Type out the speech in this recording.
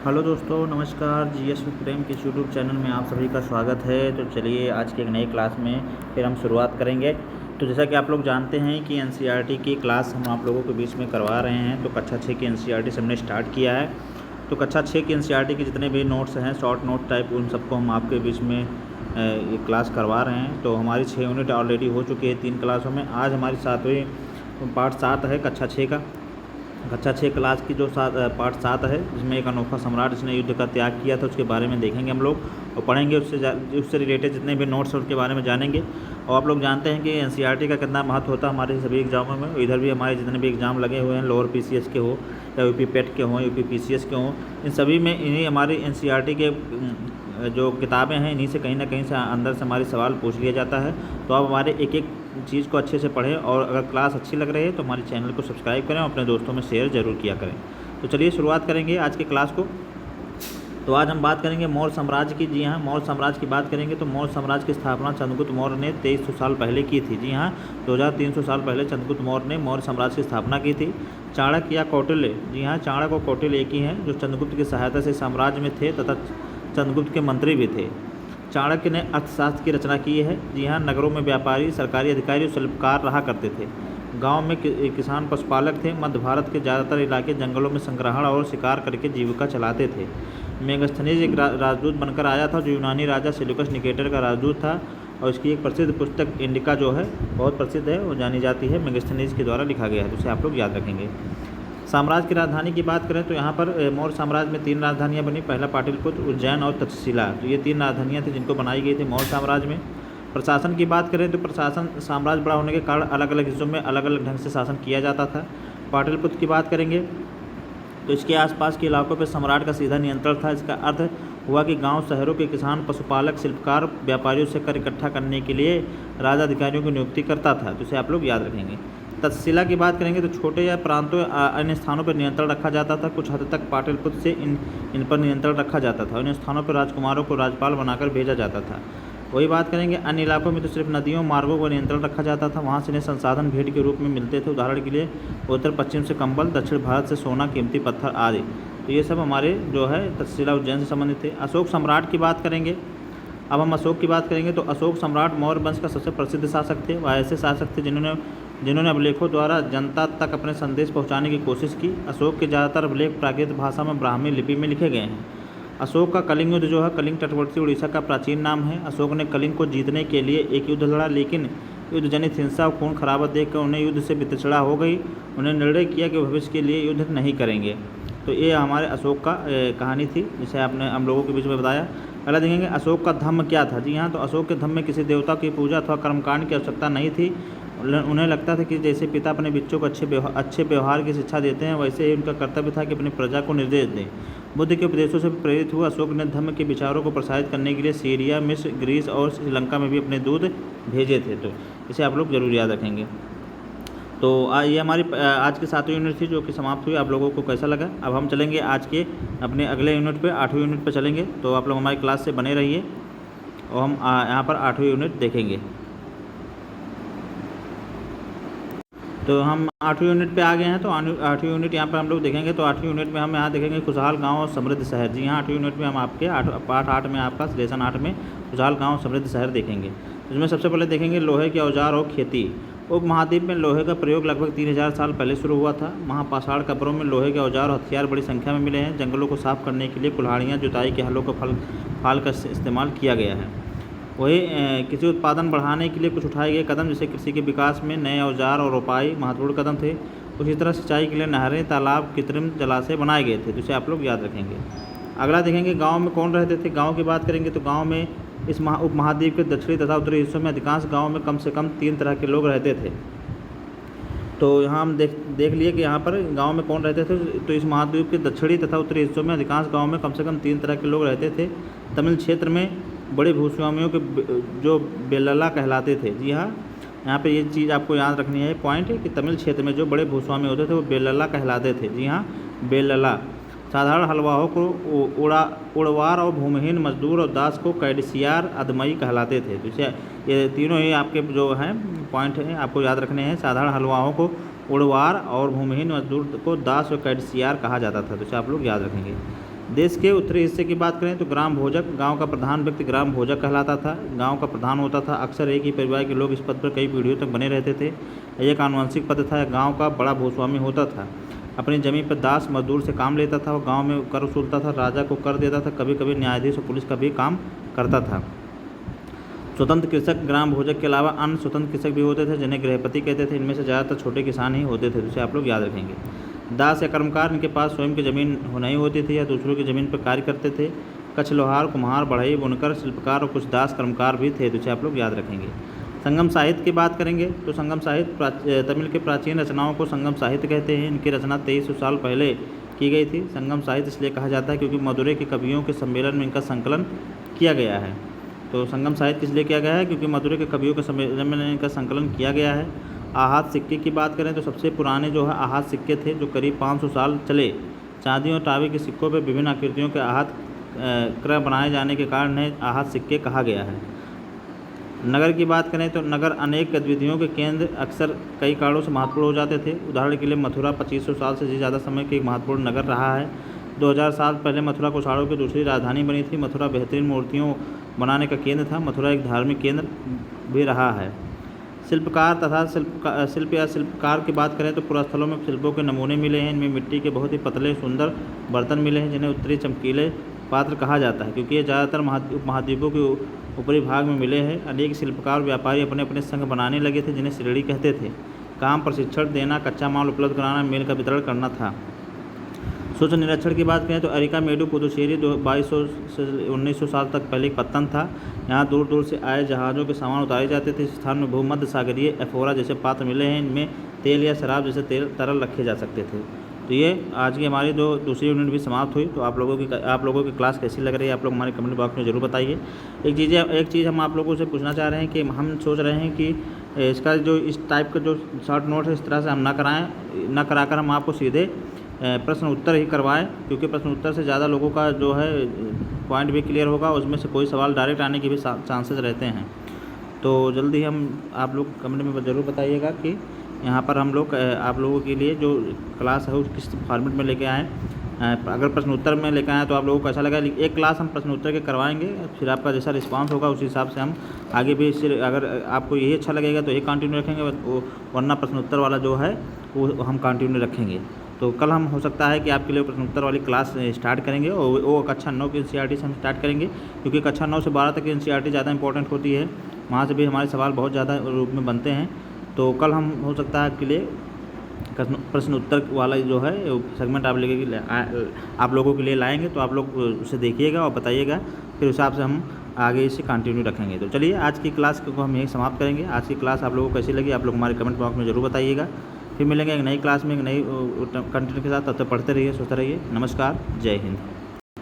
Hello दोस्तों, नमस्कार। GS with प्रेम के यूट्यूब चैनल में आप सभी का स्वागत है। तो चलिए आज की एक नई क्लास में फिर हम शुरुआत करेंगे। तो जैसा कि आप लोग जानते हैं कि एनसीईआरटी की क्लास हम आप लोगों के बीच में करवा रहे हैं। तो कक्षा 6 की एनसीईआरटी से हमने स्टार्ट किया है। तो कक्षा 6 की एनसीईआरटी के जितने भी नोट्स हैं, शॉर्ट नोट टाइप, उन सबको हम आपके बीच में ये क्लास करवा रहे हैं। तो हमारी 6 यूनिट ऑलरेडी हो चुकी है 3 क्लासों में। आज हमारी 7वीं पार्ट 7 है कक्षा 6 का। कक्षा 6 क्लास की जो पार्ट 7 है, जिसमें एक अनोखा सम्राट जिसने युद्ध का त्याग किया था, उसके बारे में देखेंगे हम लोग और पढ़ेंगे। उससे रिलेटेड जितने भी नोट्स हैं उसके बारे में जानेंगे। और आप लोग जानते हैं कि एनसीईआरटी का कितना महत्व होता है हमारे सभी एग्जामों में। इधर भी हमारे जितने भी एग्ज़ाम लगे हुए हैं, लोअर पीसीएस के हो या यूपी पेट के हों, यूपी पीसीएस के हों, इन सभी में इन्हीं हमारी एनसीईआरटी के जो किताबें हैं, इन्हीं से कहीं ना कहीं से अंदर से हमारी सवाल पूछ लिया जाता है। तो आप हमारे एक एक चीज़ को अच्छे से पढ़ें और अगर क्लास अच्छी लग रही है तो हमारे चैनल को सब्सक्राइब करें और अपने दोस्तों में शेयर ज़रूर किया करें। तो चलिए शुरुआत करेंगे आज की क्लास को। तो आज हम बात करेंगे मौर्य साम्राज्य की। जी हाँ, मौर्य साम्राज्य की बात करेंगे तो मौर्य साम्राज्य की स्थापना चंद्रगुप्त मौर्य ने 2300 साल पहले की थी। जी हाँ, 2300 साल पहले चंद्रगुप्त मौर्य ने मौर्य साम्राज्य की स्थापना की थी। चाणक्य या कौटिल्य, जी हाँ, चाणक्य और कौटिल्य एक ही हैं, जो चंद्रगुप्त की सहायता से साम्राज्य में थे तथा चंद्रगुप्त के मंत्री भी थे। चाणक्य ने अर्थशास्त्र की रचना की है। जी हाँ, नगरों में व्यापारी, सरकारी अधिकारी और शिल्पकार रहा करते थे। गांव में किसान पशुपालक थे। मध्य भारत के ज़्यादातर इलाके जंगलों में संग्रहण और शिकार करके जीविका चलाते थे। मेगस्थनीज एक राजदूत बनकर आया था, जो यूनानी राजा सेल्यूकस निकेटर का राजदूत था। और इसकी एक प्रसिद्ध पुस्तक इंडिका जो है बहुत प्रसिद्ध है, वो जानी जाती है, मेगस्थनीज के द्वारा लिखा गया है। तो उसे आप लोग याद रखेंगे। साम्राज्य की राजधानी की बात करें तो यहाँ पर मौर्य साम्राज्य में 3 राजधानियाँ बनी। पहला पाटलिपुत्र, उज्जैन और तक्षशिला। तो ये 3 राजधानियाँ थी जिनको बनाई गई थी मौर्य साम्राज्य में। प्रशासन की बात करें तो प्रशासन साम्राज्य बड़ा होने के कारण अलग अलग हिस्सों में अलग अलग ढंग से शासन किया जाता था। पाटलिपुत्र की बात करेंगे तो इसके आसपास के इलाकों पर सम्राट का सीधा नियंत्रण था। इसका अर्थ हुआ कि गांव शहरों के किसान, पशुपालक, शिल्पकार, व्यापारियों से कर इकट्ठा करने के लिए राजा अधिकारियों की नियुक्ति करता था। तो इसे आप लोग याद रखेंगे। तक्षशिला की बात करेंगे तो छोटे या प्रांतों अन्य स्थानों पर नियंत्रण रखा जाता था। कुछ हद तक पाटलिपुत्र से इन पर नियंत्रण रखा जाता था। इन स्थानों पर राजकुमारों को राज्यपाल बनाकर भेजा जाता था। वही बात करेंगे, अन्य इलाकों में तो सिर्फ नदियों, मार्गों पर नियंत्रण रखा जाता था। वहाँ से इन्हें संसाधन भेंट के रूप में मिलते थे। उदाहरण के लिए उत्तर पश्चिम से कंबल, दक्षिण भारत से सोना, कीमती पत्थर आदि। तो ये सब हमारे जो है तक्षशिला उज्जैन से संबंधित थे। अशोक सम्राट की बात करेंगे। अब हम अशोक की बात करेंगे तो अशोक सम्राट मौर्य वंश का सबसे प्रसिद्ध शासक थे। वह ऐसे शासक थे जिन्होंने अभिलेखों द्वारा जनता तक अपने संदेश पहुंचाने की कोशिश की। अशोक के ज़्यादातर अभिलेख प्राकृत भाषा में ब्राह्मी लिपि में लिखे गए हैं। अशोक का कलिंग युद्ध जो है, कलिंग तटवर्ती उड़ीसा का प्राचीन नाम है। अशोक ने कलिंग को जीतने के लिए एक युद्ध लड़ा, लेकिन युद्ध जनित हिंसा और खून खराबा देखकर उन्हें युद्ध से वितचड़ा हो गई। उन्हें निर्णय किया कि भविष्य के लिए युद्ध नहीं करेंगे। तो ये हमारे अशोक का कहानी थी, जिसे आपने हम लोगों के बीच में बताया। अगला देखेंगे, अशोक का धम्म क्या था। जी हाँ, तो अशोक के धम्म में किसी देवता की पूजा अथवा कर्मकांड की आवश्यकता नहीं थी। उन्हें लगता था कि जैसे पिता अपने बच्चों को अच्छे व्यवहार की शिक्षा देते हैं, वैसे ही उनका कर्तव्य था कि अपनी प्रजा को निर्देश दें। बुद्ध के उपदेशों से प्रेरित हुआ अशोक ने धम्म के विचारों को प्रसारित करने के लिए सीरिया, मिस्र, ग्रीस और श्रीलंका में भी अपने दूत भेजे थे। तो इसे आप लोग जरूर याद रखेंगे। तो ये हमारी आज की 7वीं यूनिट थी, जो कि समाप्त हुई। आप लोगों को कैसा लगा? अब हम चलेंगे आज के अपने अगले यूनिट पे, 8वीं यूनिट पे चलेंगे। तो आप लोग हमारी क्लास से बने रहिए और हम यहाँ पर 8वीं यूनिट देखेंगे। तो हम 8वीं यूनिट पे आ गए हैं। तो 8वीं यूनिट यहाँ पर हम लोग देखेंगे। तो 8वीं यूनिट में हम यहाँ देखेंगे खुशहाल गांव और समृद्ध शहर। जी हाँ, 8वीं यूनिट में हम आपके पार्ट 8 में आपका लेसन 8 में खुशहाल गांव और समृद्ध शहर देखेंगे। इसमें सबसे पहले देखेंगे लोहे के औजार और खेती। उपमहाद्वीप में लोहे का प्रयोग लगभग 3000 साल पहले शुरू हुआ था। महापाषाण कब्रों में लोहे के औजार और हथियार बड़ी संख्या में मिले हैं। जंगलों को साफ करने के लिए कुल्हाड़ियाँ, जुताई के हलों को फाल का इस्तेमाल किया गया है। वही कृषि उत्पादन बढ़ाने के लिए कुछ उठाए गए कदम, जैसे कृषि के विकास में नए औजार और रोपाई महत्वपूर्ण कदम थे। उसी तरह सिंचाई के लिए नहरें, तालाब, कृत्रिम जलाशय बनाए गए थे। जिसे आप लोग याद रखेंगे। अगला देखेंगे, गांव में कौन रहते थे। गांव की बात करेंगे तो गांव में इस उपमहाद्वीप के दक्षिणी तथा उत्तरी हिस्सों में अधिकांश गाँव में कम से कम 3 तरह के लोग रहते थे। तो यहाँ हम देख लिए कि यहाँ पर गांव में कौन रहते थे। तो इस महाद्वीप के दक्षिणी तथा उत्तरी हिस्सों में अधिकांश गाँव में कम से कम 3 तरह के लोग रहते थे। तमिल क्षेत्र में बड़े भूस्वामियों के जो बेलला कहलाते थे। जी हाँ, यहाँ पे ये चीज़ आपको याद रखनी है, पॉइंट है कि तमिल क्षेत्र में जो बड़े भूस्वामी होते थे वो बेलला कहलाते थे। जी हाँ, बेलला। साधारण हलवाओं को उड़वार और भूमिहीन मजदूर और दास को कैडसियार अदमई कहलाते थे। तो ये तीनों ही आपके जो हैं पॉइंट हैं, आपको याद रखने हैं। साधारण हलवाओं को उड़वार और भूमिहीन मजदूर को दास और कैडसियार कहा जाता था। तो इसे आप लोग याद रखेंगे। देश के उत्तरी हिस्से की बात करें तो ग्राम भोजक, गांव का प्रधान व्यक्ति ग्राम भोजक कहलाता था। गांव का प्रधान होता था। अक्सर एक ही परिवार के लोग इस पद पर कई पीढ़ियों तक बने रहते थे। एक आनुवंशिक पद था। गांव का बड़ा भूस्वामी होता था। अपनी जमीन पर दास मजदूर से काम लेता था और गांव में कर वसूलता था। राजा को कर देता था। कभी कभी न्यायाधीश और पुलिस का भी काम करता था। स्वतंत्र कृषक ग्राम भोजक के अलावा अन्य स्वतंत्र कृषक भी होते थे जिन्हें गृहपति कहते थे। इनमें से ज़्यादातर छोटे किसान ही होते थे, जिसे आप लोग याद रखेंगे। दास या कर्मकार, इनके पास स्वयं की ज़मीन नहीं होती थी या दूसरों की ज़मीन पर कार्य करते थे। कच्छ लोहार, कुम्हार, बढ़ई, बुनकर, शिल्पकार और कुछ दास कर्मकार भी थे, जिसे आप लोग याद रखेंगे। संगम साहित्य की बात करेंगे तो संगम साहित्य तमिल के प्राचीन रचनाओं को संगम साहित्य कहते हैं। इनकी रचना 2300 साल पहले की गई थी। संगम साहित्य इसलिए कहा जाता है क्योंकि मदुरै के कवियों के सम्मेलन में इनका संकलन किया गया है। तो संगम साहित्य इसलिए किया गया है क्योंकि मदुरै के कवियों के सम्मेलन में इनका संकलन किया गया है। आहत सिक्के की बात करें तो सबसे पुराने जो है आहत सिक्के थे, जो करीब 500 साल चले। चांदी और तांबे के सिक्कों पर विभिन्न आकृतियों के आहत क्रय बनाए जाने के कारण इन्हें आहत सिक्के कहा गया है। नगर की बात करें तो नगर अनेक गतिविधियों के केंद्र अक्सर कई कारणों से महत्वपूर्ण हो जाते थे। उदाहरण के लिए मथुरा 2500 साल से ज़्यादा समय के एक महत्वपूर्ण नगर रहा है। 2000 साल पहले मथुरा कुषाणों की दूसरी राजधानी बनी थी। मथुरा बेहतरीन मूर्तियों बनाने का केंद्र था। मथुरा एक धार्मिक केंद्र भी रहा है। शिल्पकार तथा शिल्प या शिल्पकार की बात करें तो पुरास्थलों में शिल्पों के नमूने मिले हैं। इनमें मिट्टी के बहुत ही पतले सुंदर बर्तन मिले हैं जिन्हें उत्तरी चमकीले पात्र कहा जाता है क्योंकि ये ज़्यादातर महाद्वीपों के ऊपरी भाग में मिले हैं। अनेक शिल्पकार व्यापारी अपने अपने संघ बनाने लगे थे जिन्हें श्रेणी कहते थे। काम प्रशिक्षण देना, कच्चा माल उपलब्ध कराना, मेल का वितरण करना था। सूक्ष्म निरीक्षण की बात करें तो अरिकामेडु पुदुचेरी 2200 से 1900 साल तक पहले एक पत्तन था। यहाँ दूर दूर से आए जहाज़ों के सामान उतारे जाते थे। इस स्थान में भूमध्य सागरीय एफोरा जैसे पात्र मिले हैं। इनमें तेल या शराब जैसे तेल तरल रखे जा सकते थे। तो ये आज की हमारी दूसरी यूनिट भी समाप्त हुई। तो आप लोगों की क्लास कैसी लग रही है आप लोग हमारे कमेंट बॉक्स में ज़रूर बताइए। एक चीज़ हम आप लोगों से पूछना चाह रहे हैं कि हम सोच रहे हैं कि इसका जो इस टाइप का जो शॉर्ट नोट है इस तरह से हम ना कराकर हम आपको सीधे प्रश्न उत्तर ही करवाएं, क्योंकि प्रश्न उत्तर से ज़्यादा लोगों का जो है पॉइंट भी क्लियर होगा। उसमें से कोई सवाल डायरेक्ट आने के भी चांसेस रहते हैं। तो जल्दी हम आप लोग कमेंट में ज़रूर बताइएगा कि यहाँ पर हम लोग आप लोगों के लिए जो क्लास है वो किस फॉर्मेट में लेके आएँ। अगर प्रश्न उत्तर में लेकर आएँ तो आप लोगों को अच्छा लगा। एक क्लास हम प्रश्न उत्तर के करवाएंगे, फिर आपका जैसा रिस्पांस होगा उस हिसाब से हम आगे भी अगर आपको यही अच्छा लगेगा तो ये कंटिन्यू रखेंगे, वरना प्रश्न उत्तर वाला जो है वो हम कंटिन्यू रखेंगे। तो कल हम हो सकता है कि आपके लिए प्रश्न उत्तर वाली क्लास स्टार्ट करेंगे और वो कक्षा 9 की NCERT से हम स्टार्ट करेंगे, क्योंकि कक्षा 9 से 12 तक की NCERT ज़्यादा इंपॉर्टेंट होती है। वहाँ से भी हमारे सवाल बहुत ज़्यादा रूप में बनते हैं। तो कल हम हो सकता है आपके लिए प्रश्न उत्तर वाला जो है सेगमेंट आप लोगों के लिए लाएंगे। तो आप लोग उसे देखिएगा और बताइएगा, फिर उस हिसाब से हम आगे इसे कंटिन्यू रखेंगे। तो चलिए आज की क्लास को हम यहीं समाप्त करेंगे। आज की क्लास आप लोगों को कैसी लगी आप लोग हमारे कमेंट बॉक्स में ज़रूर बताइएगा। फिर मिलेंगे एक नई क्लास में एक नई कंटेंट के साथ। तब तक पढ़ते रहिए, सोचते रहिए। नमस्कार, जय हिंद।